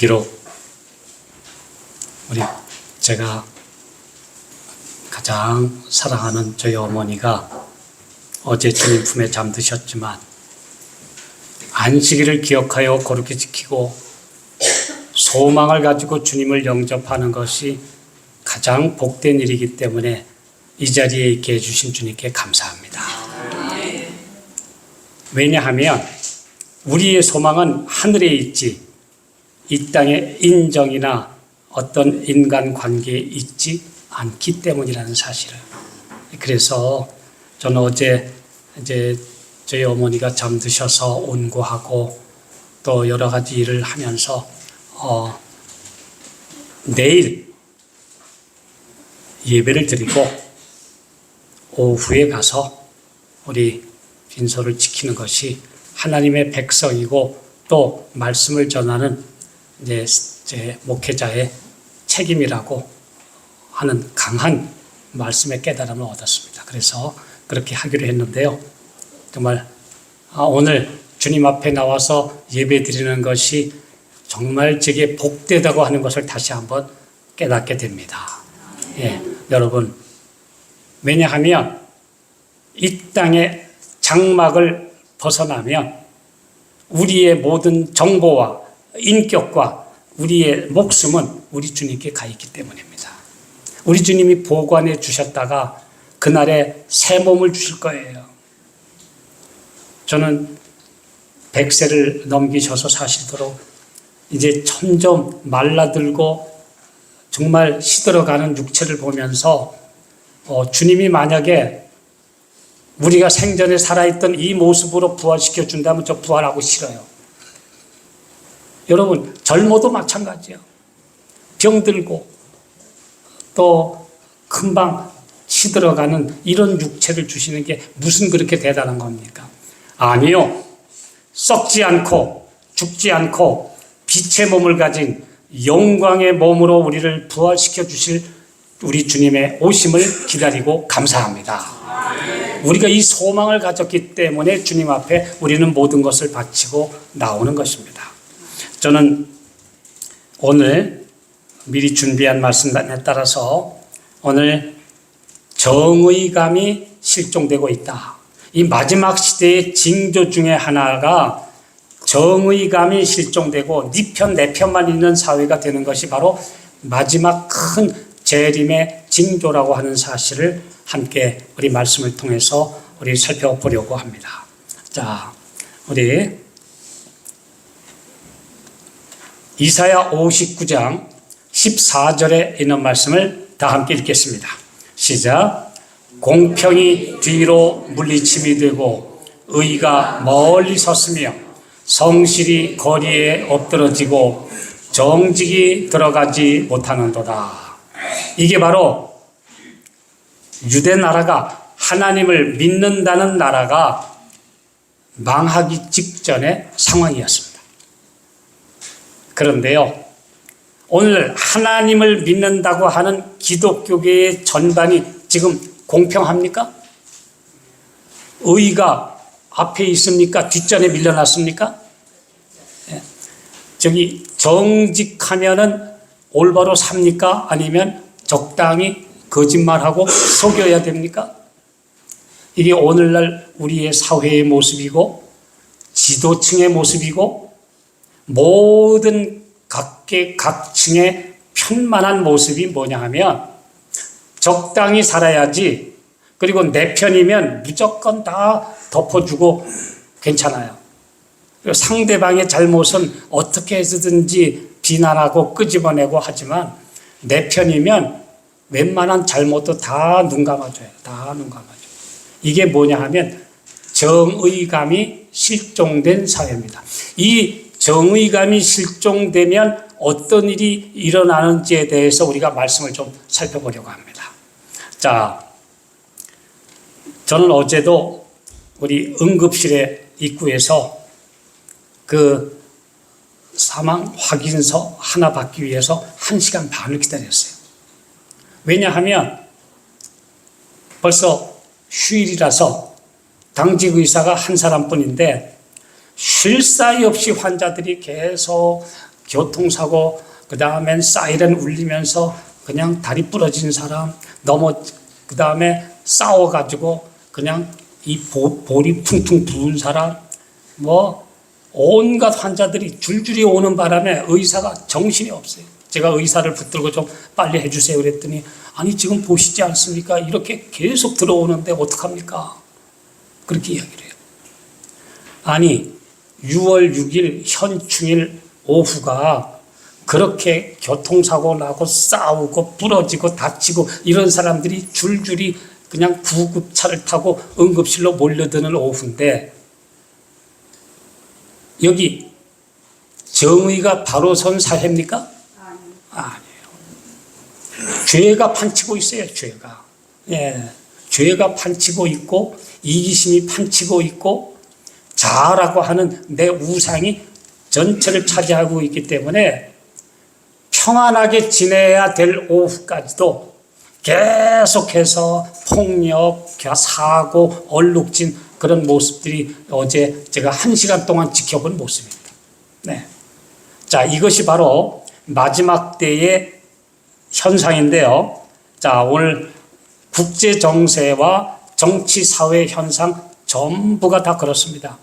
비록 제가 가장 사랑하는 저희 어머니가 어제 주님 품에 잠드셨지만 안식일을 기억하여 거룩히 지키고 소망을 가지고 주님을 영접하는 것이 가장 복된 일이기 때문에 이 자리에 있게 해주신 주님께 감사합니다. 왜냐하면 우리의 소망은 하늘에 있지 이 땅의 인정이나 어떤 인간관계에 있지 않기 때문이라는 사실을. 그래서 저는 어제 이제 저희 어머니가 잠드셔서 온구하고 또 여러 가지 일을 하면서 내일 예배를 드리고 오후에 가서 우리 빈소를 지키는 것이 하나님의 백성이고 또 말씀을 전하는 이제 제 목회자의 책임이라고 하는 강한 말씀의 깨달음을 얻었습니다. 그래서 그렇게 하기로 했는데요. 정말 오늘 주님 앞에 나와서 예배 드리는 것이 정말 제게 복되다고 하는 것을 다시 한번 깨닫게 됩니다. 예, 여러분, 왜냐하면 이 땅의 장막을 벗어나면 우리의 모든 정보와 인격과 우리의 목숨은 우리 주님께 가 있기 때문입니다. 우리 주님이 보관해 주셨다가 그날에 새 몸을 주실 거예요. 저는 100세를 넘기셔서 사시도록 이제 점점 말라들고 정말 시들어가는 육체를 보면서 주님이 만약에 우리가 생전에 살아있던 이 모습으로 부활시켜 준다면 저 부활하고 싫어요. 여러분, 젊어도 마찬가지예요. 병들고 또 금방 시들어가는 이런 육체를 주시는 게 무슨 그렇게 대단한 겁니까? 아니요. 썩지 않고 죽지 않고 빛의 몸을 가진 영광의 몸으로 우리를 부활시켜 주실 우리 주님의 오심을 기다리고 감사합니다. 우리가 이 소망을 가졌기 때문에 주님 앞에 우리는 모든 것을 바치고 나오는 것입니다. 저는 오늘 미리 준비한 말씀에 따라서 오늘 정의감이 실종되고 있다. 이 마지막 시대의 징조 중에 하나가 정의감이 실종되고 네 편, 내 편만 있는 사회가 되는 것이 바로 마지막 큰 재림의 징조라고 하는 사실을 함께 우리 말씀을 통해서 우리 살펴보려고 합니다. 자, 우리 이사야 59장 14절에 있는 말씀을 다 함께 읽겠습니다. 시작. 공평이 뒤로 물리침이 되고 의가 멀리 섰으며 성실이 거리에 엎드러지고 정직이 들어가지 못하는도다. 이게 바로 유대 나라가 하나님을 믿는다는 나라가 망하기 직전의 상황이었습니다. 그런데요, 오늘 하나님을 믿는다고 하는 기독교계의 전반이 지금 공평합니까? 의가 앞에 있습니까? 뒷전에 밀려났습니까? 저기 정직하면은 올바로 삽니까? 아니면 적당히 거짓말하고 속여야 됩니까? 이게 오늘날 우리의 사회의 모습이고 지도층의 모습이고 모든 각계각층의 편만한 모습이 뭐냐 하면 적당히 살아야지, 그리고 내 편이면 무조건 다 덮어주고 괜찮아요. 그리고 상대방의 잘못은 어떻게 해서든지 비난하고 끄집어내고 하지만 내 편이면 웬만한 잘못도 다 눈 감아줘요. 다 눈 감아줘요. 이게 뭐냐 하면 정의감이 실종된 사회입니다. 이 정의감이 실종되면 어떤 일이 일어나는지에 대해서 우리가 말씀을 좀 살펴보려고 합니다. 자, 저는 어제도 우리 응급실의 입구에서 그 사망 확인서 하나 받기 위해서 1시간 반을 기다렸어요. 왜냐하면 벌써 휴일이라서 당직 의사가 한 사람뿐인데 쉴 사이 없이 환자들이 계속 교통사고, 그 다음엔 사이렌 울리면서 그냥 다리 부러진 사람, 그 다음에 싸워가지고 그냥 이 볼이 퉁퉁 부은 사람, 뭐 온갖 환자들이 줄줄이 오는 바람에 의사가 정신이 없어요. 제가 의사를 붙들고 좀 빨리 해주세요 그랬더니, 아니 지금 보시지 않습니까? 이렇게 계속 들어오는데 어떡합니까? 그렇게 이야기를 해요. 아니 6월 6일 현충일 오후가 그렇게 교통사고 나고 싸우고 부러지고 다치고 이런 사람들이 줄줄이 그냥 구급차를 타고 응급실로 몰려드는 오후인데, 여기 정의가 바로 선 사회입니까? 아니에요. 죄가 판치고 있어요. 죄가. 예, 죄가 판치고 있고 이기심이 판치고 있고 자아라고 하는 내 우상이 전체를 차지하고 있기 때문에 평안하게 지내야 될 오후까지도 계속해서 폭력, 사고, 얼룩진 그런 모습들이 어제 제가 1시간 동안 지켜본 모습입니다. 네. 자, 이것이 바로 마지막 때의 현상인데요. 자, 오늘 국제 정세와 정치 사회 현상 전부가 다 그렇습니다.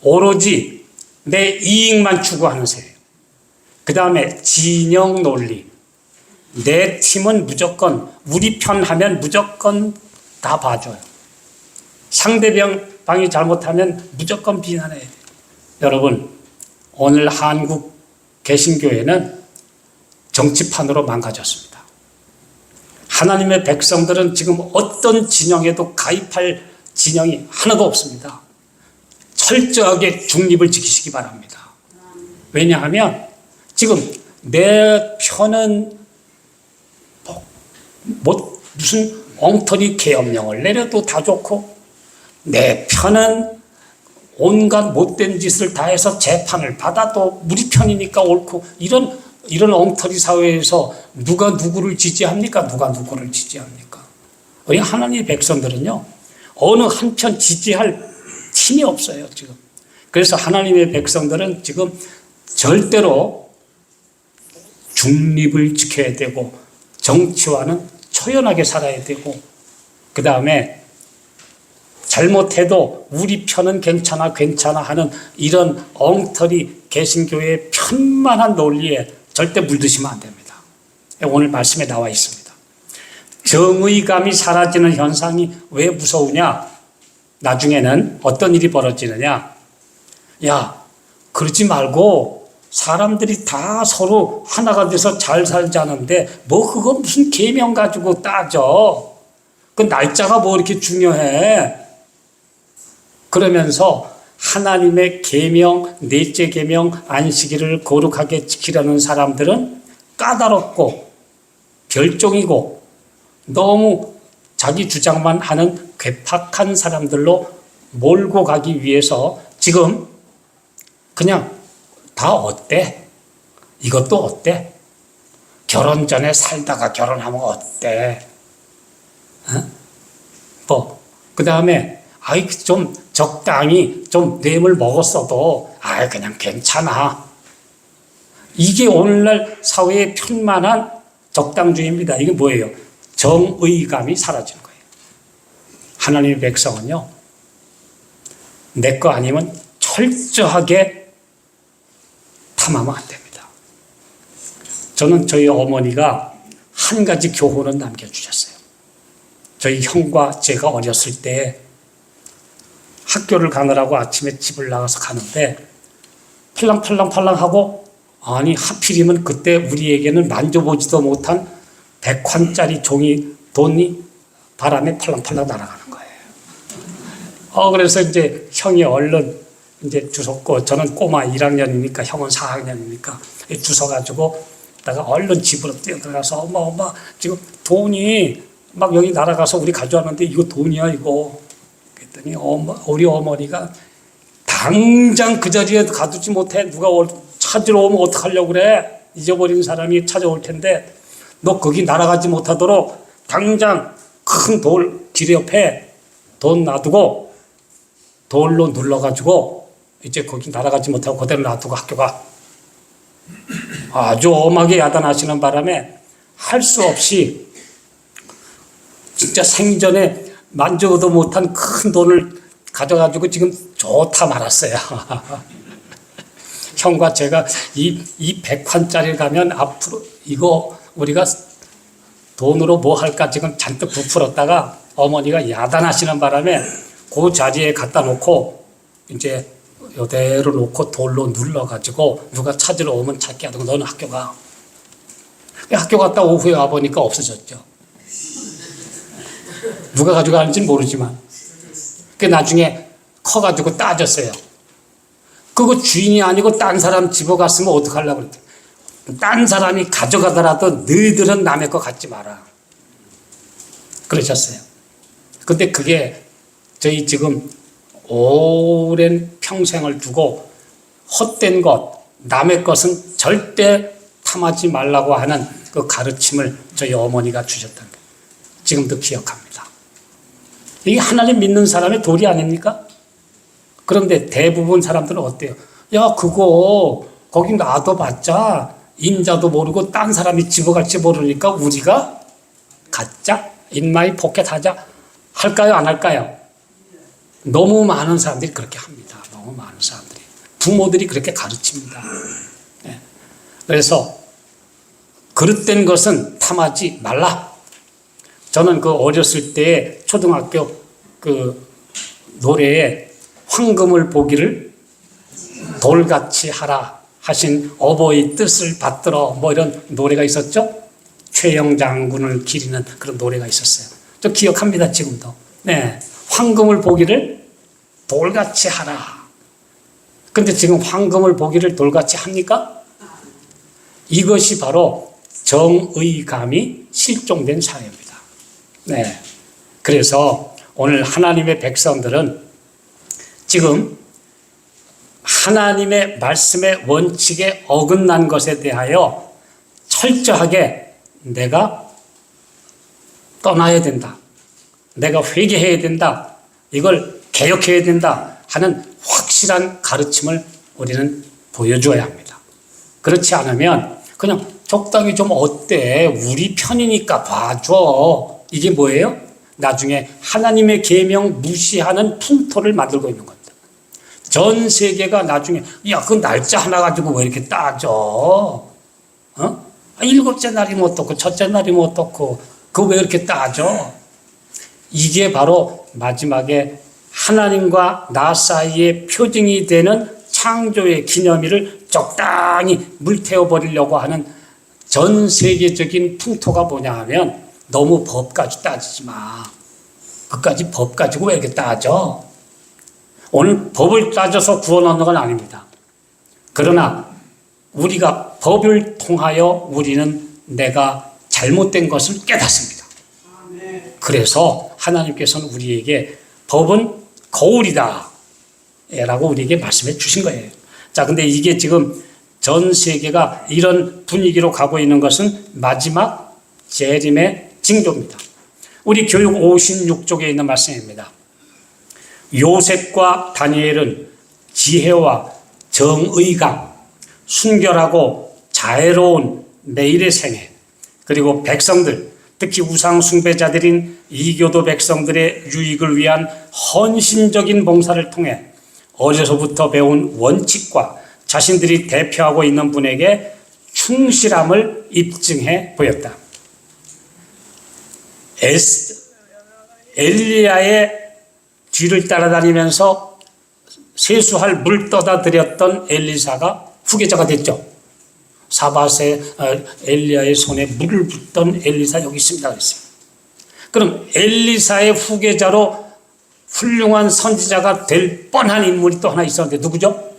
오로지 내 이익만 추구하는 세예요. 그 다음에 진영 논리. 내 팀은 무조건 우리 편 하면 무조건 다 봐줘요. 상대방이 잘못하면 무조건 비난해야 돼요. 여러분, 오늘 한국 개신교회는 정치판으로 망가졌습니다. 하나님의 백성들은 지금 어떤 진영에도 가입할 진영이 하나도 없습니다. 철저하게 중립을 지키시기 바랍니다. 왜냐하면 지금 내 편은 무슨 엉터리 계엄령을 내려도 다 좋고, 내 편은 온갖 못된 짓을 다 해서 재판을 받아도 우리 편이니까 옳고, 이런 엉터리 사회에서 누가 누구를 지지합니까? 누가 누구를 지지합니까? 우리 하나님의 백성들은요, 어느 한편 지지할 힘이 없어요, 지금. 그래서 하나님의 백성들은 지금 절대로 중립을 지켜야 되고, 정치와는 초연하게 살아야 되고, 그 다음에 잘못해도 우리 편은 괜찮아 하는 이런 엉터리 개신교의 편만한 논리에 절대 물드시면 안 됩니다. 오늘 말씀에 나와 있습니다. 정의감이 사라지는 현상이 왜 무서우냐? 나중에는 어떤 일이 벌어지느냐? 야, 그러지 말고 사람들이 다 서로 하나가 돼서 잘 살자는데 뭐 그거 무슨 계명 가지고 따져? 그 날짜가 뭐 이렇게 중요해? 그러면서 하나님의 계명, 넷째 계명 안식일을 거룩하게 지키려는 사람들은 까다롭고 별종이고 너무 자기 주장만 하는 괴팍한 사람들로 몰고 가기 위해서 지금 그냥 다 어때? 이것도 어때? 결혼 전에 살다가 결혼하면 어때? 뭐, 그 다음에, 좀 적당히 좀 뇌물 먹었어도, 그냥 괜찮아. 이게 오늘날 사회의 편만한 적당주의입니다. 이게 뭐예요? 정의감이 사라지는 거예요. 하나님의 백성은요, 내 거 아니면 철저하게 탐하면 안 됩니다. 저는 저희 어머니가 한 가지 교훈을 남겨주셨어요. 저희 형과 제가 어렸을 때 학교를 가느라고 아침에 집을 나가서 가는데 팔랑팔랑팔랑하고, 아니 하필이면 그때 우리에게는 만져보지도 못한 100환짜리 종이 돈이 바람에 팔랑팔랑 날아가는 거예요. 그래서 이제 형이 얼른 이제 주웠고, 저는 꼬마 1학년이니까 형은 4학년이니까 주워가지고 다가 얼른 집으로 뛰어들어가서 엄마 지금 돈이 막 여기 날아가서 우리 가져왔는데 이거 돈이야 이거. 그랬더니 우리 어머니가 당장 그 자리에 가두지 못해. 누가 찾으러 오면 어떡하려고 그래. 잊어버린 사람이 찾아올 텐데 너 거기 날아가지 못하도록 당장 큰 길 옆에 돈 놔두고 돌로 눌러가지고 이제 거기 날아가지 못하고 그대로 놔두고 학교 가. 아주 엄하게 야단하시는 바람에 할 수 없이 진짜 생전에 만져도 못한 큰 돈을 가져가지고 지금 좋다 말았어요. 형과 제가 이 100환짜리 가면 앞으로 이거 우리가 돈으로 뭐 할까 지금 잔뜩 부풀었다가 어머니가 야단하시는 바람에 그 자리에 갖다 놓고 이제 이대로 놓고 돌로 눌러가지고 누가 찾으러 오면 찾게 하던 너는 학교 가. 학교 갔다 오후에 와보니까 없어졌죠. 누가 가져가는지는 모르지만. 그 나중에 커가지고 따졌어요. 그거 주인이 아니고 딴 사람 집어갔으면 어떡하려고 그랬대. 딴 사람이 가져가더라도 너희들은 남의 거 갖지 마라. 그러셨어요. 근데 그게 저희 지금 오랜 평생을 두고 헛된 것, 남의 것은 절대 탐하지 말라고 하는 그 가르침을 저희 어머니가 주셨던 거예요. 지금도 기억합니다. 이게 하나님 믿는 사람의 도리 아닙니까? 그런데 대부분 사람들은 어때요? 야, 그거 거기 놔둬봤자 임자도 모르고 딴 사람이 집어갈지 모르니까 우리가 갖자? 인마이 포켓하자? 할까요? 안 할까요? 너무 많은 사람들이 그렇게 합니다. 너무 많은 사람들이. 부모들이 그렇게 가르칩니다. 네. 그래서 그릇된 것은 탐하지 말라. 저는 그 어렸을 때 초등학교 그 노래에 황금을 보기를 돌같이 하라 하신 어버이 뜻을 받들어 뭐 이런 노래가 있었죠. 최영 장군을 기리는 그런 노래가 있었어요. 저 기억합니다. 지금도. 네, 황금을 보기를 돌같이 하라. 근데 지금 황금을 보기를 돌같이 합니까? 이것이 바로 정의감이 실종된 사회입니다. 네, 그래서 오늘 하나님의 백성들은 지금 하나님의 말씀의 원칙에 어긋난 것에 대하여 철저하게 내가 떠나야 된다. 내가 회개해야 된다. 이걸 개혁해야 된다 하는 확실한 가르침을 우리는 보여줘야 합니다. 그렇지 않으면 그냥 적당히 좀 어때? 우리 편이니까 봐줘. 이게 뭐예요? 나중에 하나님의 계명 무시하는 풍토를 만들고 있는 겁니다. 전 세계가 나중에 야, 그 날짜 하나 가지고 왜 이렇게 따져? 일곱째 날이면 어떻고 첫째 날이면 어떻고 그거 왜 이렇게 따져? 이게 바로 마지막에 하나님과 나 사이의 표징이 되는 창조의 기념일을 적당히 물태워버리려고 하는 전 세계적인 풍토가 뭐냐 하면 너무 법까지 따지지 마. 그까지 법 가지고 왜 이렇게 따져? 오늘 법을 따져서 구원 얻는 건 아닙니다. 그러나 우리가 법을 통하여 우리는 내가 잘못된 것을 깨닫습니다. 그래서 하나님께서는 우리에게 법은 거울이다 라고 우리에게 말씀해 주신 거예요. 자, 근데 이게 지금 전 세계가 이런 분위기로 가고 있는 것은 마지막 재림의 징조입니다. 우리 교육 56쪽에 있는 말씀입니다. 요셉과 다니엘은 지혜와 정의감, 순결하고 자애로운 매일의 생애, 그리고 백성들, 특히 우상 숭배자들인 이교도 백성들의 유익을 위한 헌신적인 봉사를 통해 어려서부터 배운 원칙과 자신들이 대표하고 있는 분에게 충실함을 입증해 보였다. 엘리야의 뒤를 따라다니면서 세수할 물 떠다 드렸던 엘리사가 후계자가 됐죠. 사밧에 엘리야의 손에 물을 붓던 엘리사 여기 있습니다. 그랬어요. 그럼 엘리사의 후계자로 훌륭한 선지자가 될 뻔한 인물이 또 하나 있었는데 누구죠?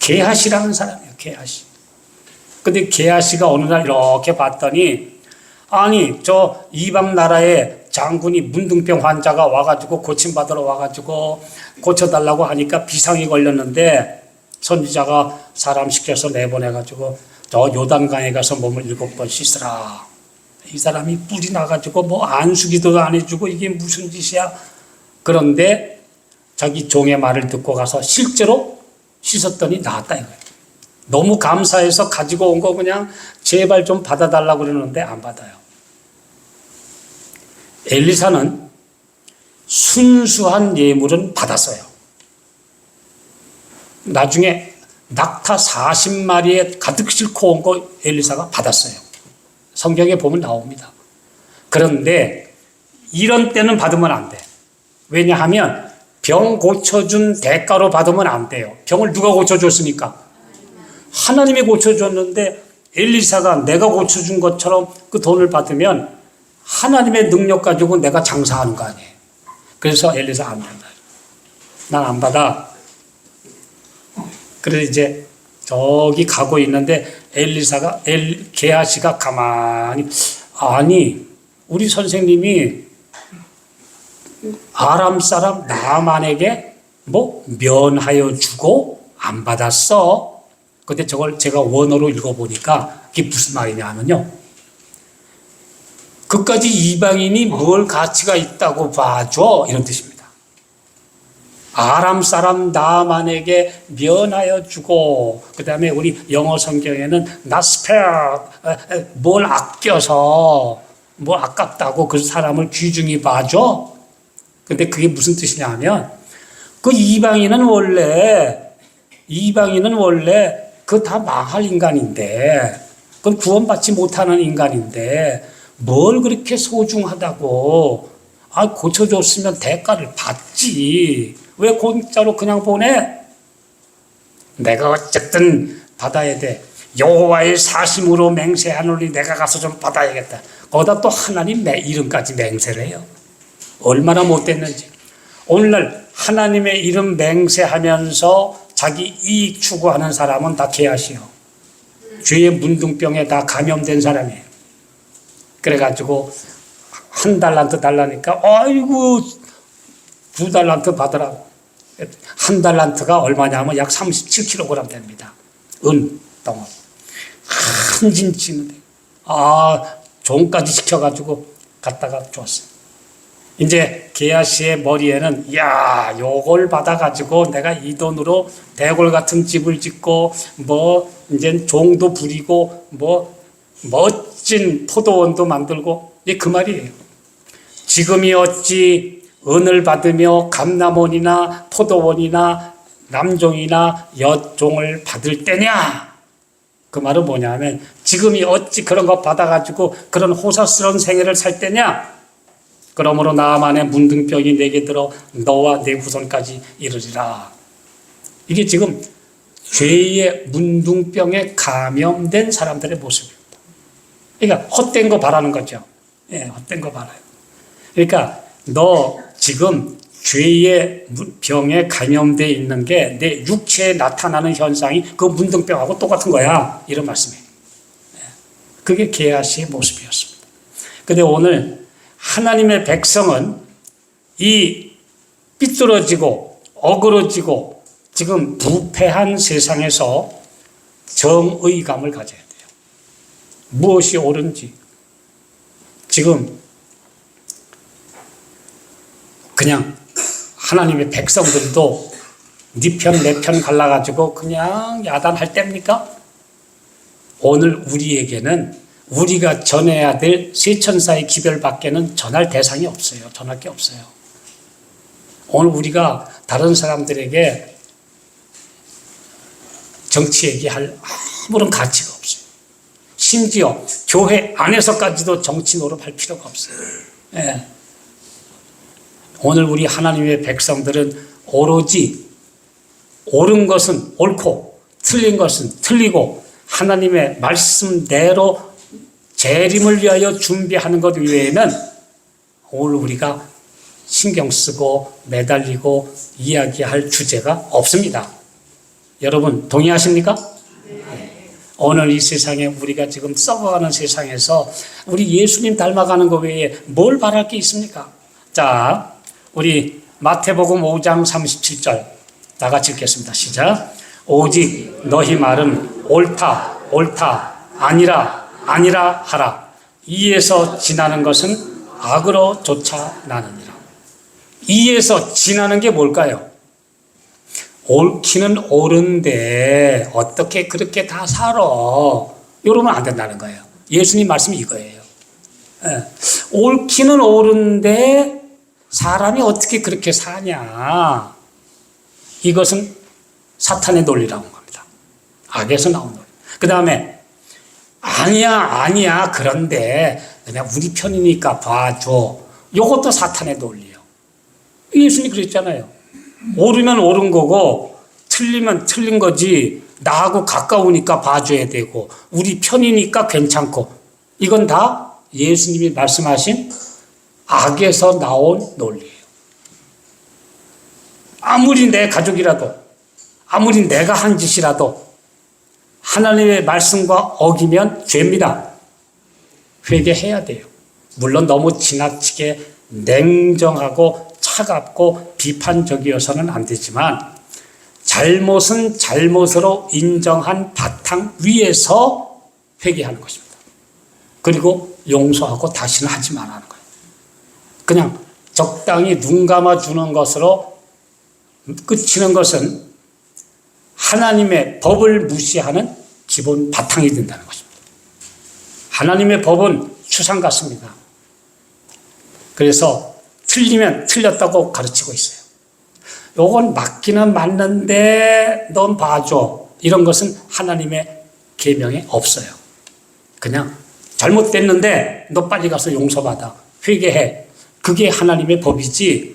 게하시라는 사람이에요. 게하시. 근데 게하시가 어느 날 이렇게 봤더니 아니 저 이방 나라에 장군이 문둥병 환자가 와가지고 고침받으러 와가지고 고쳐달라고 하니까 비상이 걸렸는데 선지자가 사람 시켜서 내보내가지고 저 요단강에 가서 몸을 7번 씻으라. 이 사람이 뿔이 나가지고 뭐 안수기도 안 해주고 이게 무슨 짓이야. 그런데 자기 종의 말을 듣고 가서 실제로 씻었더니 나았다 이거예요. 너무 감사해서 가지고 온 거 그냥 제발 좀 받아달라고 그러는데 안 받아요. 엘리사는 순수한 예물은 받았어요. 나중에 낙타 40마리에 가득 싣고 온 거 엘리사가 받았어요. 성경에 보면 나옵니다. 그런데 이런 때는 받으면 안 돼. 왜냐하면 병 고쳐준 대가로 받으면 안 돼요. 병을 누가 고쳐줬습니까? 하나님이 고쳐줬는데 엘리사가 내가 고쳐준 것처럼 그 돈을 받으면 하나님의 능력 가지고 내가 장사하는 거 아니에요. 그래서 엘리사 안 된다. 난 안 받아. 그래서 이제 저기 가고 있는데 게하시가 가만히, 아니 우리 선생님이 아람 사람 나만에게 뭐 면하여 주고 안 받았어. 근데 저걸 제가 원어로 읽어보니까 그게 무슨 말이냐면요, 그까지 이방인이 뭘 가치가 있다고 봐줘, 이런 뜻입니다. 아람 사람 나만에게 면하여 주고, 그 다음에 우리 영어 성경에는 not spare, 뭘 아껴서 뭐 아깝다고 그 사람을 귀중히 봐줘. 근데 그게 무슨 뜻이냐면, 그 이방인은 원래 그 다 망할 인간인데, 그건 구원받지 못하는 인간인데 뭘 그렇게 소중하다고, 고쳐줬으면 대가를 받지, 왜 공짜로 그냥 보내? 내가 어쨌든 받아야 돼. 여호와의 사심으로 맹세하노니 내가 가서 좀 받아야겠다. 거기다 또 하나님 이름까지 맹세를 해요. 얼마나 못됐는지. 오늘날 하나님의 이름 맹세하면서 자기 이익 추구하는 사람은 다 게하시요. 죄의 문둥병에 다 감염된 사람이에요. 그래가지고 한 달란트 달라니까 아이고 2달란트 받으라고. 한 달란트가 얼마냐면 약 37kg 됩니다. 은 덩어리. 큰 진치는데 종까지 시켜가지고 갖다가 줬어요. 이제 게하시의 머리에는 요걸 받아가지고 내가 이 돈으로 대골 같은 집을 짓고 뭐 이제 종도 부리고 뭐 멋진 포도원도 만들고, 그 말이에요. 지금이 어찌 은을 받으며 감남원이나 포도원이나 남종이나 엿종을 받을 때냐? 그 말은 뭐냐면 지금이 어찌 그런 거 받아가지고 그런 호사스러운 생애를 살 때냐? 그러므로 나만의 문둥병이 내게 들어 너와 내 후손까지 이르리라. 이게 지금 죄의 문둥병에 감염된 사람들의 모습입니다. 그러니까 헛된 거 바라는 거죠. 헛된 거 바라요. 그러니까 너 지금 죄의 병에 감염되어 있는 게 내 육체에 나타나는 현상이 그 문둥병하고 똑같은 거야. 이런 말씀이에요. 그게 게하시의 모습이었습니다. 그런데 오늘 하나님의 백성은 이 삐뚤어지고 어그러지고 지금 부패한 세상에서 정의감을 가져야 돼요. 무엇이 옳은지. 지금 그냥 하나님의 백성들도 네 편 내 편 갈라가지고 그냥 야단할 때입니까? 오늘 우리에게는 우리가 전해야 될 세천사의 기별밖에는 전할 대상이 없어요. 전할 게 없어요. 오늘 우리가 다른 사람들에게 정치 얘기할 아무런 가치가 없어요. 심지어 교회 안에서까지도 정치 노릇할 필요가 없어요. 오늘 우리 하나님의 백성들은 오로지 옳은 것은 옳고 틀린 것은 틀리고 하나님의 말씀대로 재림을 위하여 준비하는 것 외에는 오늘 우리가 신경 쓰고 매달리고 이야기할 주제가 없습니다. 여러분 동의하십니까? 네. 오늘 이 세상에 우리가 지금 썩어가는 세상에서 우리 예수님 닮아가는 것 외에 뭘 바랄 게 있습니까? 자, 우리 마태복음 5장 37절 다 같이 읽겠습니다. 시작. 오직 너희 말은 옳다, 옳다, 아니라, 아니라 하라. 이에서 지나는 것은 악으로 쫓아나느니라. 이에서 지나는 게 뭘까요? 옳기는 옳은데 어떻게 그렇게 다 살아? 이러면 안 된다는 거예요. 예수님 말씀이 이거예요. 예. 옳기는 옳은데 사람이 어떻게 그렇게 사냐? 이것은 사탄의 논리라고 합니다. 악에서 나온 논리. 그 다음에 아니야. 그런데 그냥 우리 편이니까 봐줘. 이것도 사탄의 논리예요. 예수님이 그랬잖아요. 옳으면 옳은 거고 틀리면 틀린 거지. 나하고 가까우니까 봐줘야 되고 우리 편이니까 괜찮고 이건 다 예수님이 말씀하신 악에서 나온 논리예요. 아무리 내 가족이라도 아무리 내가 한 짓이라도 하나님의 말씀과 어기면 죄입니다. 회개해야 돼요. 물론 너무 지나치게 냉정하고 차갑고 비판적이어서는 안 되지만 잘못은 잘못으로 인정한 바탕 위에서 회개하는 것입니다. 그리고 용서하고 다시는 하지 말라는 거예요. 그냥 적당히 눈 감아주는 것으로 끝이는 것은 하나님의 법을 무시하는 기본 바탕이 된다는 것입니다. 하나님의 법은 추상 같습니다. 그래서 틀리면 틀렸다고 가르치고 있어요. 요건 맞기는 맞는데 넌 봐줘. 이런 것은 하나님의 계명에 없어요. 그냥 잘못됐는데 너 빨리 가서 용서받아. 회개해. 그게 하나님의 법이지.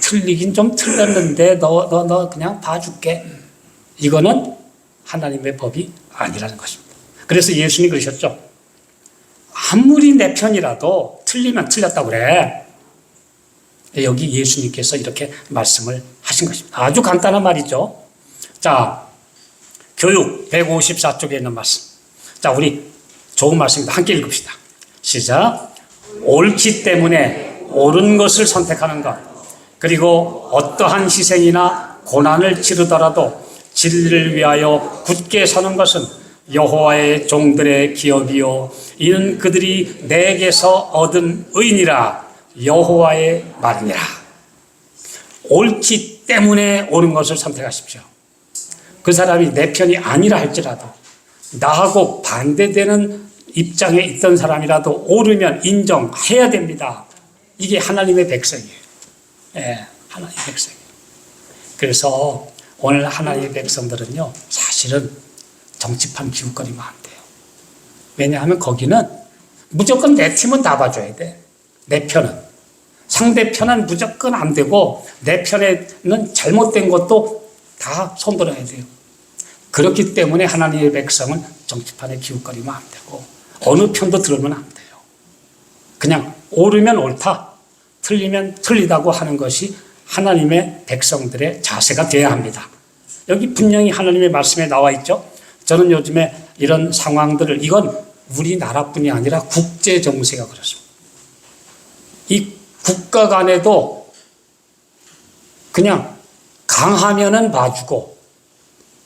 틀리긴 좀 틀렸는데 너 그냥 봐줄게. 이거는 하나님의 법이 아니라는 것입니다. 그래서 예수님이 그러셨죠. 아무리 내 편이라도 틀리면 틀렸다고 그래. 여기 예수님께서 이렇게 말씀을 하신 것입니다. 아주 간단한 말이죠. 자, 교육 154쪽에 있는 말씀. 자, 우리 좋은 말씀입니다. 함께 읽읍시다. 시작. 옳기 때문에 옳은 것을 선택하는 것. 그리고 어떠한 희생이나 고난을 치르더라도 진리를 위하여 굳게 서는 것은 여호와의 종들의 기업이요 이는 그들이 내게서 얻은 의니라. 여호와의 말이니라. 옳기 때문에 옳은 것을 선택하십시오. 그 사람이 내 편이 아니라 할지라도 나하고 반대되는 입장에 있던 사람이라도 옳으면 인정해야 됩니다. 이게 하나님의 백성이에요. 예, 하나님의 백성이에요. 그래서 오늘 하나님의 백성들은요, 사실은 정치판 기웃거리면 안 돼요. 왜냐하면 거기는 무조건 내 팀은 다 봐줘야 돼. 내 편은. 상대편은 무조건 안 되고 내 편에는 잘못된 것도 다 손들어야 돼요. 그렇기 때문에 하나님의 백성은 정치판에 기웃거리면 안 되고 어느 편도 들으면 안 돼요. 그냥 옳으면 옳다, 틀리면 틀리다고 하는 것이 하나님의 백성들의 자세가 되어야 합니다. 여기 분명히 하나님의 말씀에 나와 있죠. 저는 요즘에 이런 상황들을, 이건 우리나라뿐이 아니라 국제 정세가 그렇습니다. 이 국가 간에도 그냥 강하면은 봐주고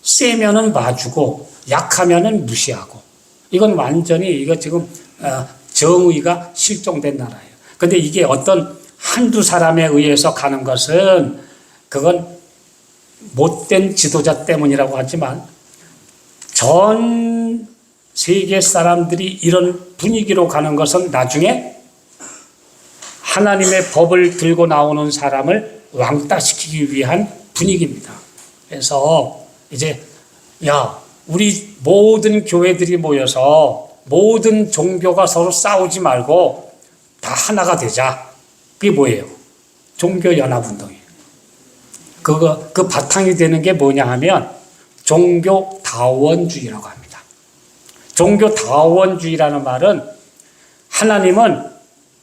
세면은 봐주고 약하면은 무시하고, 이건 완전히 이거 지금 정의가 실종된 나라예요. 근데 이게 어떤 한두 사람에 의해서 가는 것은 그건 못된 지도자 때문이라고 하지만 전 세계 사람들이 이런 분위기로 가는 것은 나중에 하나님의 법을 들고 나오는 사람을 왕따시키기 위한 분위기입니다. 그래서 이제 우리 모든 교회들이 모여서 모든 종교가 서로 싸우지 말고 다 하나가 되자. 그게 뭐예요? 종교연합운동이에요. 그 바탕이 되는 게 뭐냐 하면 종교다원주의라고 합니다. 종교다원주의라는 말은 하나님은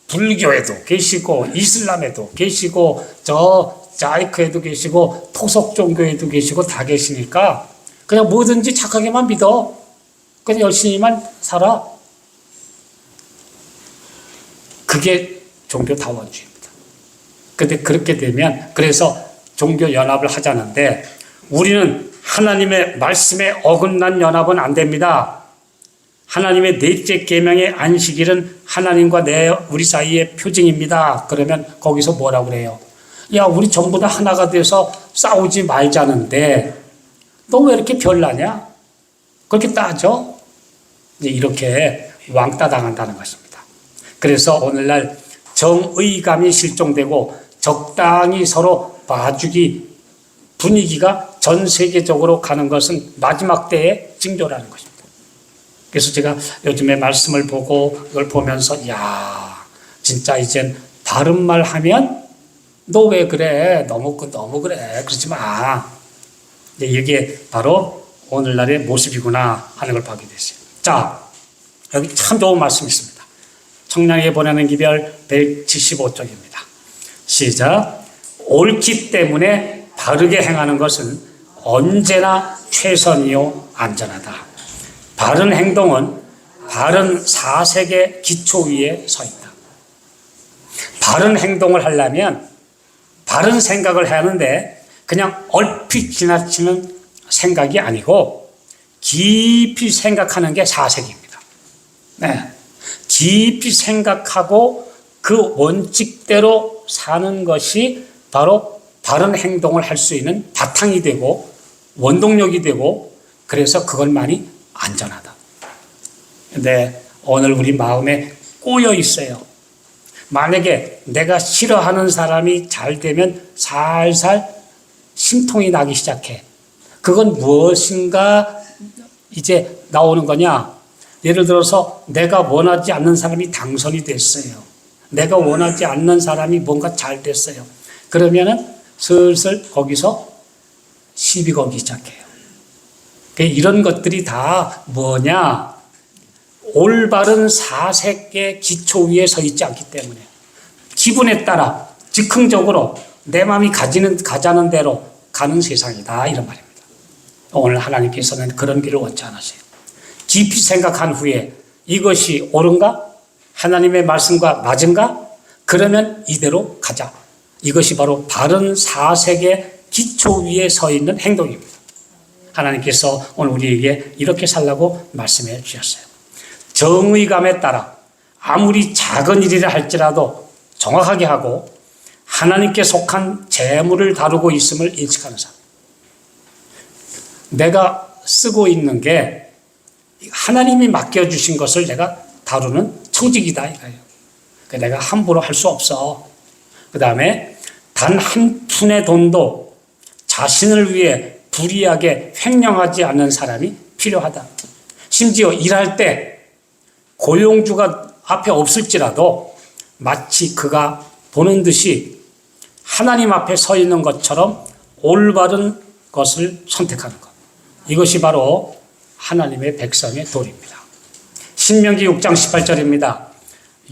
불교에도 계시고 이슬람에도 계시고 저 자이크에도 계시고 토속 종교에도 계시고 다 계시니까 그냥 뭐든지 착하게만 믿어. 그냥 열심히만 살아. 그게 종교다원주의입니다. 근데 그렇게 되면, 그래서 종교연합을 하자는데 우리는 하나님의 말씀에 어긋난 연합은 안 됩니다. 하나님의 넷째 계명의 안식일은 하나님과 우리 사이의 표징입니다. 그러면 거기서 뭐라고 그래요? 야, 우리 전부 다 하나가 돼서 싸우지 말자는데 너 왜 이렇게 별나냐? 그렇게 따져? 이제 이렇게 왕따 당한다는 것입니다. 그래서 오늘날 정의감이 실종되고 적당히 서로 봐주기 분위기가 전 세계적으로 가는 것은 마지막 때의 징조라는 것입니다. 그래서 제가 요즘에 말씀을 보고 이걸 보면서 야, 진짜 이젠 바른 말 하면 너 왜 그래? 너무 그래. 그러지 마. 이게 바로 오늘날의 모습이구나 하는 걸 보게 됐어요. 자, 여기 참 좋은 말씀이 있습니다. 청량에 보내는 기별 175쪽입니다. 시작. 옳기 때문에 바르게 행하는 것은 언제나 최선이요 안전하다. 바른 행동은 바른 사색의 기초 위에 서 있다. 바른 행동을 하려면 바른 생각을 해야 하는데 그냥 얼핏 지나치는 생각이 아니고 깊이 생각하는 게 사색입니다. 네. 깊이 생각하고 그 원칙대로 사는 것이 바로 바른 행동을 할 수 있는 바탕이 되고 원동력이 되고 그래서 그것만이 안전하다. 근데 오늘 우리 마음에 꼬여 있어요. 만약에 내가 싫어하는 사람이 잘 되면 살살 심통이 나기 시작해. 그건 무엇인가 이제 나오는 거냐? 예를 들어서 내가 원하지 않는 사람이 당선이 됐어요. 내가 원하지 않는 사람이 뭔가 잘 됐어요. 그러면은 슬슬 거기서 시비 걸기 시작해요. 이런 것들이 다 뭐냐? 올바른 사색의 기초 위에 서 있지 않기 때문에 기분에 따라 즉흥적으로 내 마음이 가자는 대로 가는 세상이다 이런 말입니다. 오늘 하나님께서는 그런 길을 원치 않으세요. 깊이 생각한 후에 이것이 옳은가? 하나님의 말씀과 맞은가? 그러면 이대로 가자. 이것이 바로 바른 사색의 기초 위에 서 있는 행동입니다. 하나님께서 오늘 우리에게 이렇게 살라고 말씀해 주셨어요. 정의감에 따라 아무리 작은 일이라 할지라도 정확하게 하고 하나님께 속한 재물을 다루고 있음을 인식하는 사람. 내가 쓰고 있는 게 하나님이 맡겨주신 것을 내가 다루는 청직이다 이거예요. 내가 함부로 할 수 없어. 그 다음에 단 한 푼의 돈도 자신을 위해 불이하게 횡령하지 않는 사람이 필요하다. 심지어 일할 때 고용주가 앞에 없을지라도 마치 그가 보는 듯이 하나님 앞에 서 있는 것처럼 올바른 것을 선택하는 것. 이것이 바로 하나님의 백성의 도리입니다. 신명기 6장 18절입니다.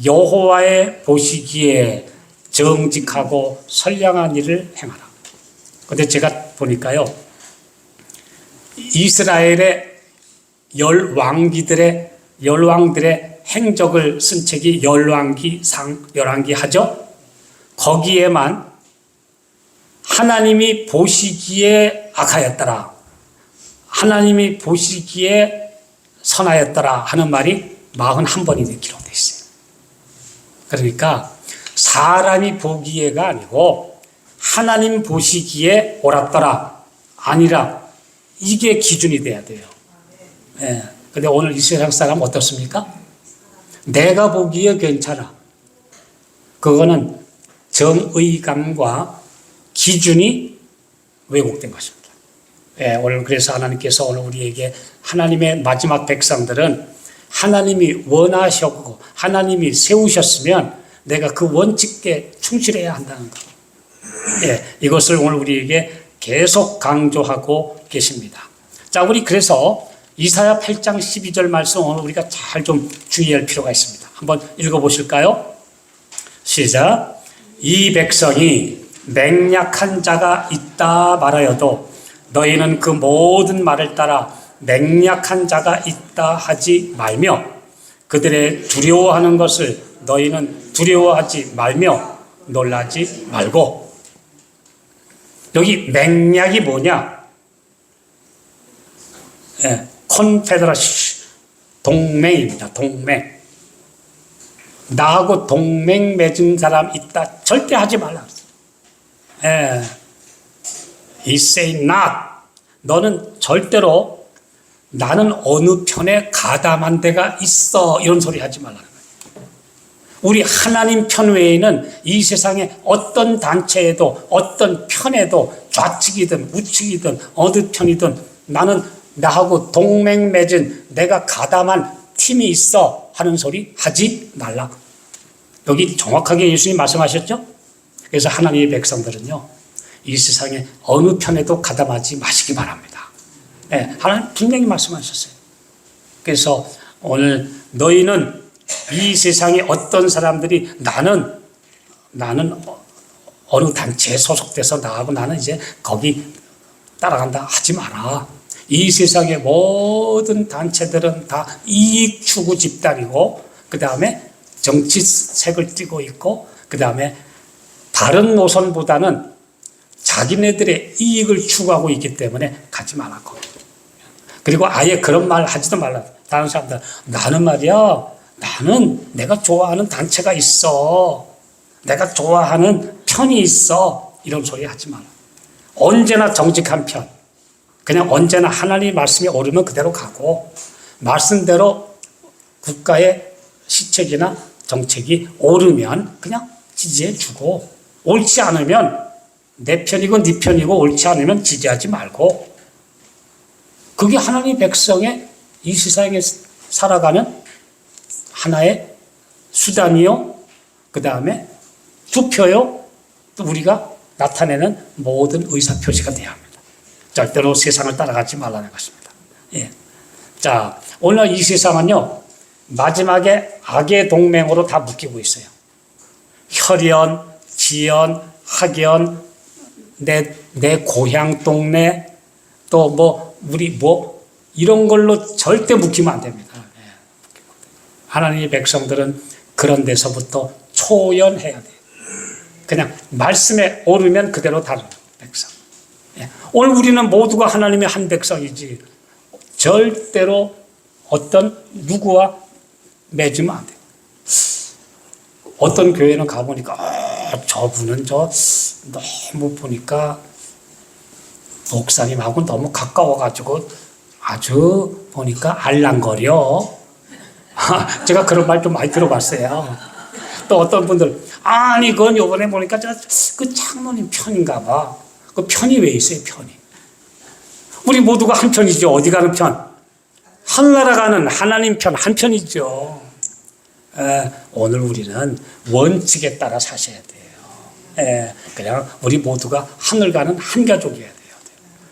여호와의 보시기에 정직하고 선량한 일을 행하라. 그런데 제가 보니까요. 이스라엘의 열왕들의 행적을 쓴 책이 열왕기 하죠. 거기에만 하나님이 보시기에 악하였더라. 하나님이 보시기에 선하였더라 하는 말이 41번이 기록되어 있어요. 그러니까 사람이 보기에가 아니고 하나님 보시기에 옳았더라 아니라 이게 기준이 돼야 돼요. 예. 근데 오늘 이 세상 사람 어떻습니까? 내가 보기에 괜찮아. 그거는 정의감과 기준이 왜곡된 것입니다. 예, 오늘 그래서 하나님께서 오늘 우리에게 하나님의 마지막 백성들은 하나님이 원하셨고 하나님이 세우셨으면 내가 그 원칙에 충실해야 한다는 것. 예, 이것을 오늘 우리에게 계속 강조하고 계십니다. 자, 우리 그래서 이사야 8장 12절 말씀 오늘 우리가 잘 좀 주의할 필요가 있습니다. 한번 읽어보실까요? 시작. 이 백성이 맹약한 자가 있다 말하여도 너희는 그 모든 말을 따라 맹약한 자가 있다 하지 말며 그들의 두려워하는 것을 너희는 두려워하지 말며 놀라지 말고. 여기 맹약이 뭐냐? 예, 컨페더러시, 동맹입니다. 동맹. 나하고 동맹 맺은 사람 있다 절대 하지 말라. 예, He say not. 너는 절대로 나는 어느 편에 가담한 데가 있어. 이런 소리 하지 말라는 거예요. 우리 하나님 편 외에는 이 세상에 어떤 단체에도 어떤 편에도 좌측이든 우측이든 어느 편이든 나는 나하고 동맹 맺은 내가 가담한 팀이 있어 하는 소리 하지 말라. 여기 정확하게 예수님 말씀하셨죠? 그래서 하나님의 백성들은요, 이 세상에 어느 편에도 가담하지 마시기 바랍니다. 네, 하나님 분명히 말씀하셨어요. 그래서 오늘 너희는 이 세상에 어떤 사람들이 나는 어느 단체에 소속돼서 나하고 나는 이제 거기 따라간다 하지 마라. 이 세상의 모든 단체들은 다 이익 추구 집단이고, 그 다음에 정치색을 띠고 있고, 그 다음에 다른 노선보다는 자기네들의 이익을 추구하고 있기 때문에 가지 말라고. 그리고 아예 그런 말 하지도 말라. 다른 사람들, 나는 말이야, 나는 내가 좋아하는 단체가 있어. 내가 좋아하는 편이 있어. 이런 소리 하지 마라. 언제나 정직한 편. 그냥 언제나 하나님의 말씀이 오르면 그대로 가고, 말씀대로 국가의 시책이나 정책이 오르면 그냥 지지해 주고, 옳지 않으면 내 편이고 네 편이고 옳지 않으면 지지하지 말고, 그게 하나님의 백성의 이 세상에 살아가는 하나의 수단이요, 그 다음에 투표요, 또 우리가 나타내는 모든 의사표시가 되어야 합니다. 절대로 세상을 따라가지 말라는 것입니다. 예. 자, 오늘 이 세상은요, 마지막에 악의 동맹으로 다 묶이고 있어요. 혈연, 지연, 학연, 내 고향 동네, 또 뭐, 우리 뭐, 이런 걸로 절대 묶이면 안 됩니다. 예. 하나님의 백성들은 그런 데서부터 초연해야 돼요. 그냥 말씀에 오르면 그대로 다른 백성. 예. 오늘 우리는 모두가 하나님의 한 백성이지 절대로 어떤 누구와 맺으면 안 돼요. 어떤 교회는 가보니까 저분은 너무 보니까 목사님하고 너무 가까워가지고 아주 보니까 알랑거려. 제가 그런 말 좀 많이 들어봤어요. 또 어떤 분들, 아니 그건 요번에 보니까 그 장로님 편인가 봐. 그 편이 왜 있어요, 편이? 우리 모두가 한 편이죠. 어디 가는 편? 하늘나라 가는 하나님 편 한 편이죠. 오늘 우리는 원칙에 따라 사셔야 돼요. 그냥 우리 모두가 하늘 가는 한 가족이어야 돼요.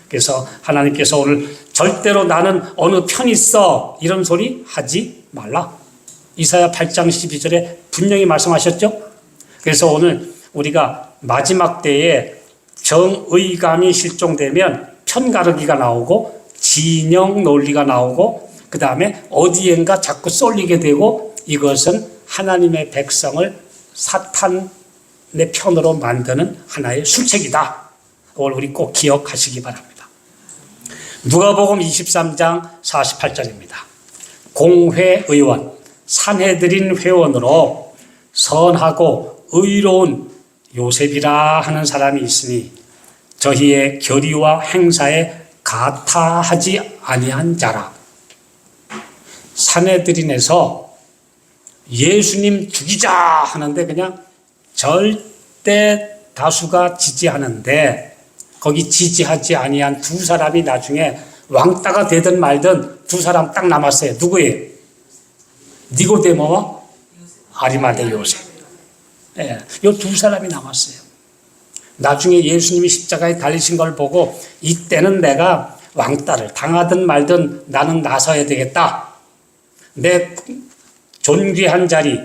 그래서 하나님께서 오늘 절대로 나는 어느 편이 있어 이런 소리 하지 말라. 이사야 8장 12절에 분명히 말씀하셨죠. 그래서 오늘 우리가 마지막 때에 정의감이 실종되면 편가르기가 나오고 진영 논리가 나오고, 그 다음에 어디엔가 자꾸 쏠리게 되고, 이것은 하나님의 백성을 사탄의 편으로 만드는 하나의 술책이다. 그걸 우리 꼭 기억하시기 바랍니다. 누가복음 23장 48절입니다. 공회의원, 산헤드린 회원으로 선하고 의로운 요셉이라 하는 사람이 있으니 저희의 결의와 행사에 가타하지 아니한 자라. 산헤드린에서 예수님 죽이자 하는데 그냥 절대 다수가 지지하는데, 거기 지지하지 아니한 두 사람이 나중에 왕따가 되든 말든 두 사람 딱 남았어요. 누구예요? 니고데모와 아리마대 요셉. 예, 이 두 사람이 남았어요. 나중에 예수님이 십자가에 달리신 걸 보고 이때는 내가 왕따를 당하든 말든 나는 나서야 되겠다. 내 존귀한 자리,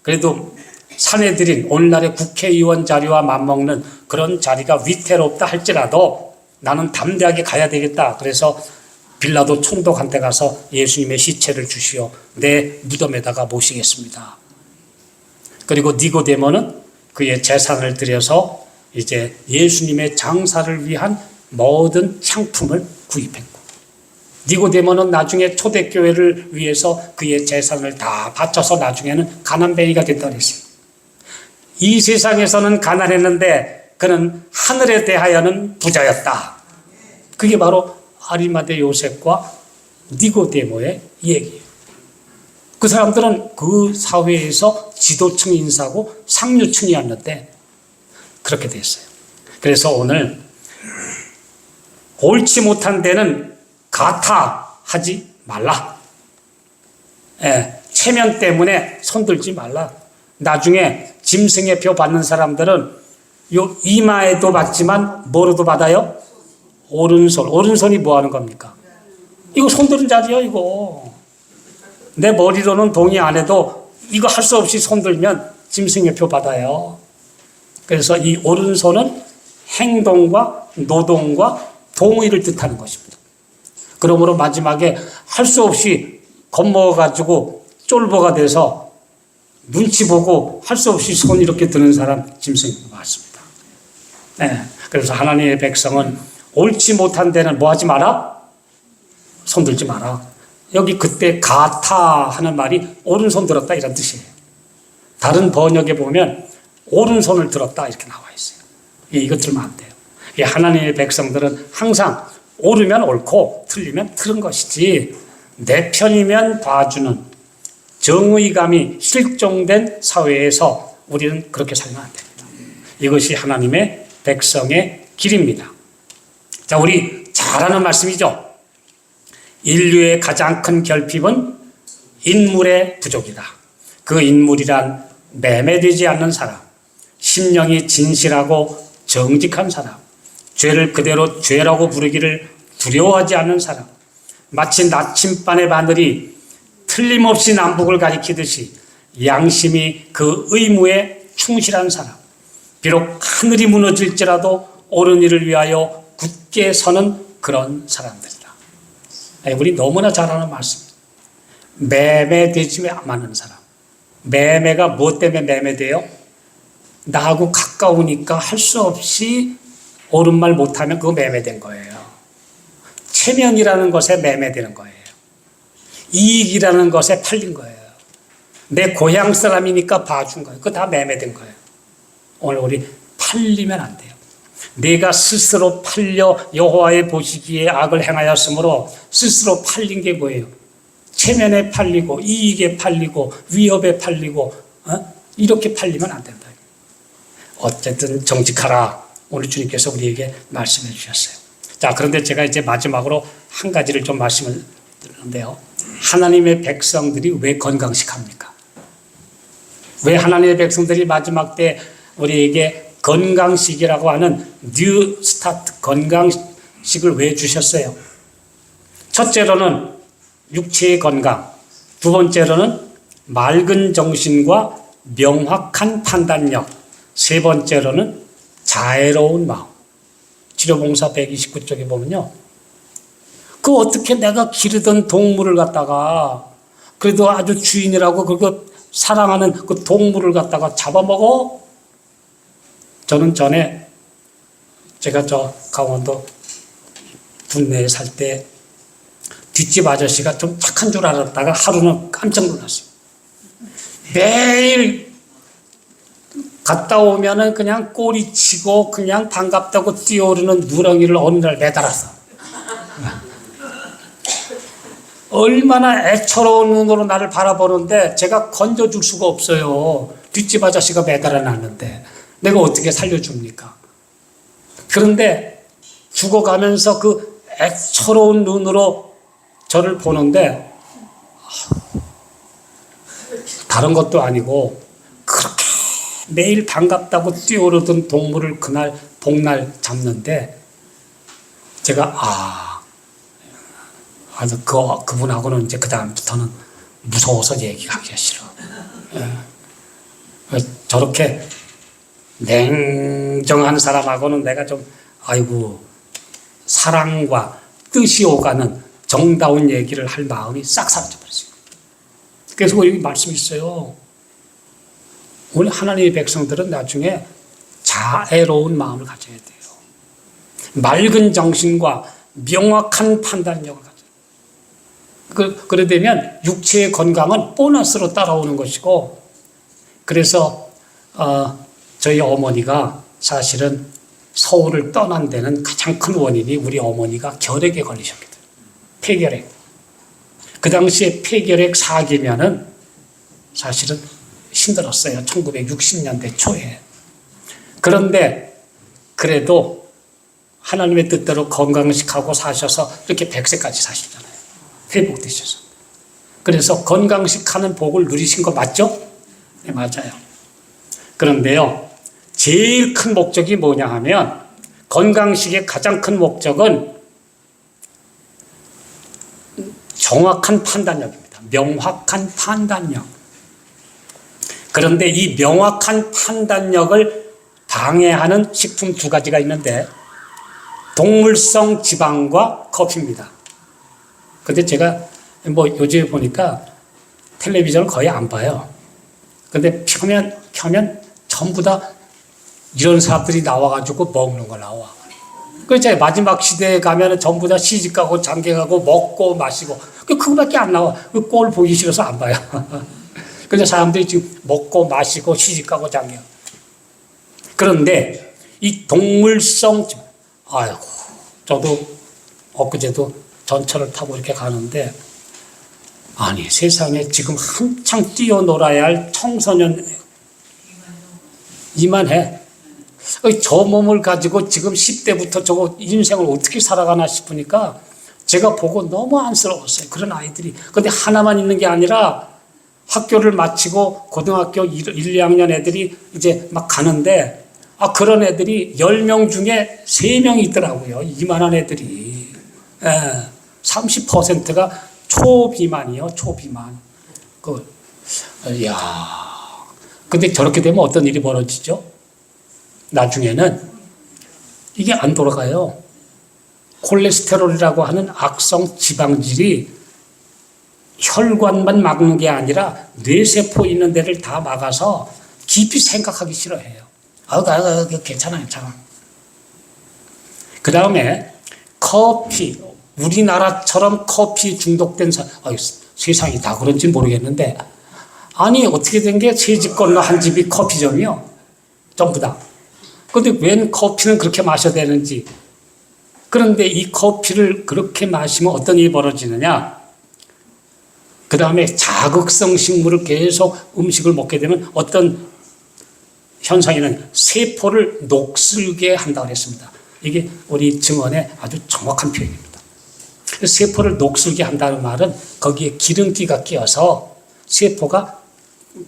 그래도 산헤드린 오늘날의 국회의원 자리와 맞먹는 그런 자리가 위태롭다 할지라도 나는 담대하게 가야 되겠다. 그래서 빌라도 총독한테 가서 예수님의 시체를 주시오. 내 무덤에다가 모시겠습니다. 그리고 니고데모는 그의 재산을 들여서 이제 예수님의 장사를 위한 모든 상품을 구입했고, 니고데모는 나중에 초대교회를 위해서 그의 재산을 다 바쳐서 나중에는 가난뱅이가 됐다 그랬어요. 이 세상에서는 가난했는데 그는 하늘에 대하여는 부자였다. 그게 바로 아리마대 요셉과 니고데모의 얘기예요. 그 사람들은 그 사회에서 지도층 인사고 상류층이었는데 그렇게 됐어요. 그래서 오늘 옳지 못한 데는 가타하지 말라. 체면 때문에 손들지 말라. 나중에 짐승의 표 받는 사람들은 요 이마에도 받지만 뭐로도 받아요? 오른손. 오른손이 뭐 하는 겁니까? 이거 손들은 자리야, 이거. 내 머리로는 동의 안 해도 이거 할 수 없이 손들면 짐승의 표 받아요. 그래서 이 오른손은 행동과 노동과 동의를 뜻하는 것입니다. 그러므로 마지막에 할 수 없이 겁먹어가지고 쫄보가 돼서 눈치 보고 할 수 없이 손 이렇게 드는 사람 짐승이 맞습니다. 그래서 하나님의 백성은 옳지 못한 데는 뭐 하지 마라? 손들지 마라. 여기 그때 가타 하는 말이 오른손 들었다 이런 뜻이에요. 다른 번역에 보면 오른손을 들었다 이렇게 나와 있어요. 이거 들으면 안 돼요. 하나님의 백성들은 항상 옳으면 옳고 틀리면 틀은 것이지 내 편이면 봐주는 정의감이 실종된 사회에서 우리는 그렇게 살면 안 됩니다. 이것이 하나님의 백성의 길입니다. 자, 우리 잘 아는 말씀이죠. 인류의 가장 큰 결핍은 인물의 부족이다. 그 인물이란 매매되지 않는 사람, 심령이 진실하고 정직한 사람, 죄를 그대로 죄라고 부르기를 두려워하지 않는 사람, 마치 나침반의 바늘이 틀림없이 남북을 가리키듯이 양심이 그 의무에 충실한 사람, 비록 하늘이 무너질지라도 옳은 일을 위하여 굳게 서는 그런 사람들이다. 우리 너무나 잘 아는 말씀입니다. 매매되지 않는 사람. 매매가 무엇 때문에 매매돼요? 나하고 가까우니까 할 수 없이 옳은 말 못하면 그거 매매된 거예요. 체면이라는 것에 매매되는 거예요. 이익이라는 것에 팔린 거예요. 내 고향 사람이니까 봐준 거예요. 그거 다 매매된 거예요. 오늘 우리 팔리면 안 돼요. 내가 스스로 팔려 여호와의 보시기에 악을 행하였으므로 스스로 팔린 게 뭐예요? 체면에 팔리고 이익에 팔리고 위협에 팔리고 이렇게 팔리면 안 된다. 어쨌든 정직하라. 오늘 주님께서 우리에게 말씀해 주셨어요. 자, 그런데 제가 이제 마지막으로 한 가지를 좀 말씀을 드리는데요. 하나님의 백성들이 왜 건강식 합니까? 왜 하나님의 백성들이 마지막 때 우리에게 건강식이라고 하는 뉴 스타트 건강식을 왜 주셨어요? 첫째로는 육체의 건강, 두 번째로는 맑은 정신과 명확한 판단력, 세 번째로는 자애로운 마음. 치료봉사 129쪽에 보면요. 그 어떻게 내가 기르던 동물을 갖다가 그래도 아주 주인이라고 그거 사랑하는 그 동물을 갖다가 잡아먹어? 저는 전에 제가 저 강원도 군내에 살 때 뒷집 아저씨가 좀 착한 줄 알았다가 하루는 깜짝 놀랐어요. 매일 갔다 오면은 그냥 꼬리치고 그냥 반갑다고 뛰어오르는 누렁이를 어느 날 매달았어. 얼마나 애처로운 눈으로 나를 바라보는데 제가 건져줄 수가 없어요. 뒷집 아저씨가 매달아놨는데 내가 어떻게 살려줍니까? 그런데 죽어가면서 그 애처로운 눈으로 저를 보는데 다른 것도 아니고 그렇게 매일 반갑다고 뛰어오르던 동물을 그날 복날 잡는데 제가 아주 그분하고는 이제 그 다음부터는 무서워서 얘기하기가 싫어. 저렇게 냉정한 사람하고는 내가 좀 사랑과 뜻이 오가는 정다운 얘기를 할 마음이 싹 사라져버렸어요. 그래서 여기 말씀이 있어요. 우리 하나님의 백성들은 나중에 자애로운 마음을 가져야 돼요. 맑은 정신과 명확한 판단력을 가져요. 그래 되면 육체의 건강은 보너스로 따라오는 것이고, 그래서 저희 어머니가 사실은 서울을 떠난 데는 가장 큰 원인이 우리 어머니가 결핵에 걸리셨거든요. 폐결핵. 그 당시에 폐결핵 4기면은 사실은 힘들었어요. 1960년대 초에. 그런데 그래도 하나님의 뜻대로 건강식하고 사셔서 이렇게 100세까지 사시잖아요. 회복되셔서. 그래서 건강식하는 복을 누리신 거 맞죠? 네, 맞아요. 그런데요, 제일 큰 목적이 뭐냐 하면 건강식의 가장 큰 목적은 정확한 판단력입니다. 명확한 판단력. 그런데 이 명확한 판단력을 방해하는 식품 2가지가 있는데 동물성 지방과 커피입니다. 근데 제가 뭐 요즘에 보니까 텔레비전을 거의 안 봐요. 근데 켜면 전부 다 이런 사람들이 나와가지고 먹는 거 나와. 그렇잖아요. 마지막 시대에 가면 전부 다 시집가고 장가가고 먹고 마시고 그거밖에 안 나와. 그 꼴 보기 싫어서 안 봐요. 그런데 사람들이 지금 먹고 마시고 시집가고 장가. 그런데 이 동물성, 아이고, 저도 엊그제도 전철을 타고 이렇게 가는데 아니 세상에 지금 한창 뛰어놀아야 할 청소년 이만해. 저 몸을 가지고 지금 10대부터 저거 인생을 어떻게 살아가나 싶으니까 제가 보고 너무 안쓰러웠어요. 그런 아이들이. 근데 하나만 있는 게 아니라 학교를 마치고 고등학교 1, 2학년 애들이 이제 막 가는데 그런 애들이 10명 중에 3명이 있더라고요. 이만한 애들이. 30%가 초비만이요. 초비만. 근데 저렇게 되면 어떤 일이 벌어지죠? 나중에는 이게 안 돌아가요. 콜레스테롤이라고 하는 악성 지방질이 혈관만 막는 게 아니라 뇌세포 있는 데를 다 막아서 깊이 생각하기 싫어해요. 괜찮아. 그 다음에 커피. 우리나라처럼 커피 중독된 세상이 다 그런지 모르겠는데 아니 어떻게 된 게 세 집 건너 한 집이 커피점이요. 전부 다. 그런데 웬 커피는 그렇게 마셔야 되는지. 그런데 이 커피를 그렇게 마시면 어떤 일이 벌어지느냐. 그 다음에 자극성 식물을 계속 음식을 먹게 되면 어떤 현상에는 세포를 녹슬게 한다고 했습니다. 이게 우리 증언의 아주 정확한 표현입니다. 세포를 녹슬게 한다는 말은 거기에 기름기가 끼어서 세포가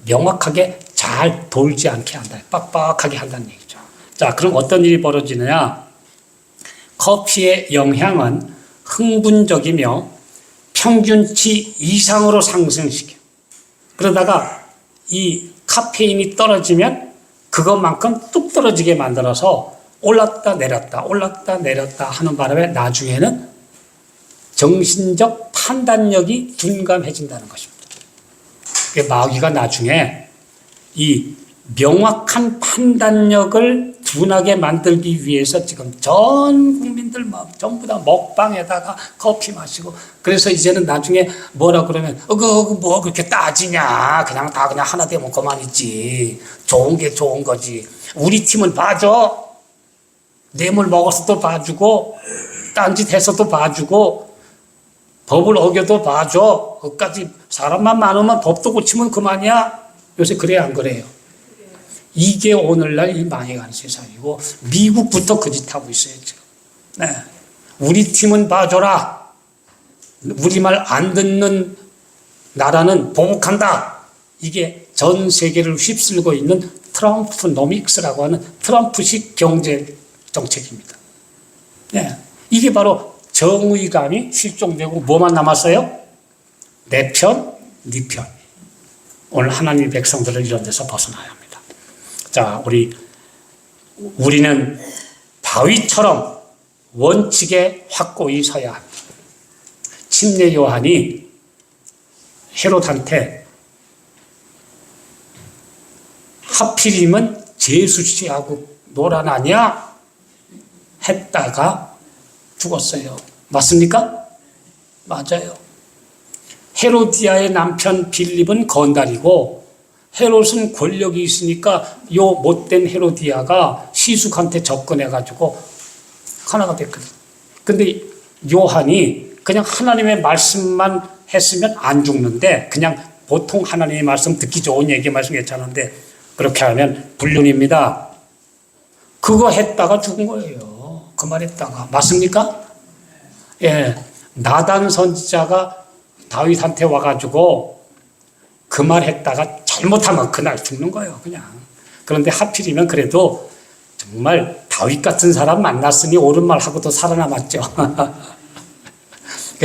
명확하게 잘 돌지 않게 한다. 빡빡하게 한다는 얘기죠. 자, 그럼 어떤 일이 벌어지느냐? 커피의 영향은 흥분적이며 평균치 이상으로 상승시켜. 그러다가 이 카페인이 떨어지면 그것만큼 뚝 떨어지게 만들어서 올랐다 내렸다 하는 바람에 나중에는 정신적 판단력이 둔감해진다는 것입니다. 마귀가 나중에 이 명확한 판단력을 둔하게 만들기 위해서 지금 전 국민들 전부 다 먹방에다가 커피 마시고 그래서 이제는 나중에 뭐라 그러면 뭐 그렇게 따지냐 그냥 다 그냥 하나 되면 그만이지 좋은 게 좋은 거지 우리 팀은 봐줘 뇌물 먹어서도 봐주고 딴짓 해서도 봐주고 법을 어겨도 봐줘 그까지 사람만 많으면 법도 고치면 그만이야 요새 그래야 안 그래요? 이게 오늘날 이 망해가는 세상이고 미국부터 그 짓 하고 있어요 지금. 네. 우리 팀은 봐줘라. 우리 말 안 듣는 나라는 보복한다. 이게 전 세계를 휩쓸고 있는 트럼프노믹스라고 하는 트럼프식 경제 정책입니다. 네. 이게 바로 정의감이 실종되고 뭐만 남았어요? 내 편, 네 편. 오늘 하나님의 백성들을 이런 데서 벗어나야 합니다. 자, 우리는 다윗처럼 원칙에 확고히 서야 합니다. 침례 요한이 헤롯한테 하필이면 제수씨하고 놀아나냐 했다가 죽었어요. 맞습니까? 맞아요. 헤로디아의 남편 빌립은 건달이고 헤롯은 권력이 있으니까 요 못된 헤로디아가 시숙한테 접근해가지고 하나가 됐거든. 근데 요한이 그냥 하나님의 말씀만 했으면 안 죽는데 그냥 보통 하나님의 말씀 듣기 좋은 얘기 말씀 괜찮은데 그렇게 하면 불륜입니다. 그거 했다가 죽은 거예요. 그 말 했다가. 맞습니까? 예. 나단 선지자가 다윗한테 와가지고 그 말 했다가 잘못하면 그날 죽는 거예요. 그냥. 그런데 하필이면 그래도 정말 다윗 같은 사람 만났으니 옳은 말 하고도 살아남았죠.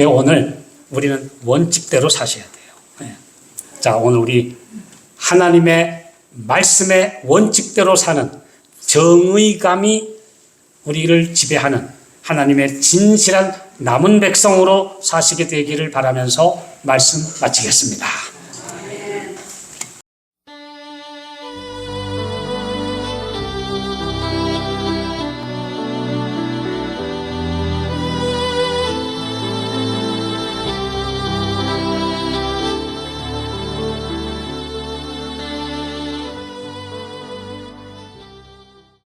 오늘 우리는 원칙대로 사셔야 돼요. 예. 자, 오늘 우리 하나님의 말씀의 원칙대로 사는 정의감이 우리를 지배하는 하나님의 진실한 남은 백성으로 사시게 되기를 바라면서 말씀 마치겠습니다.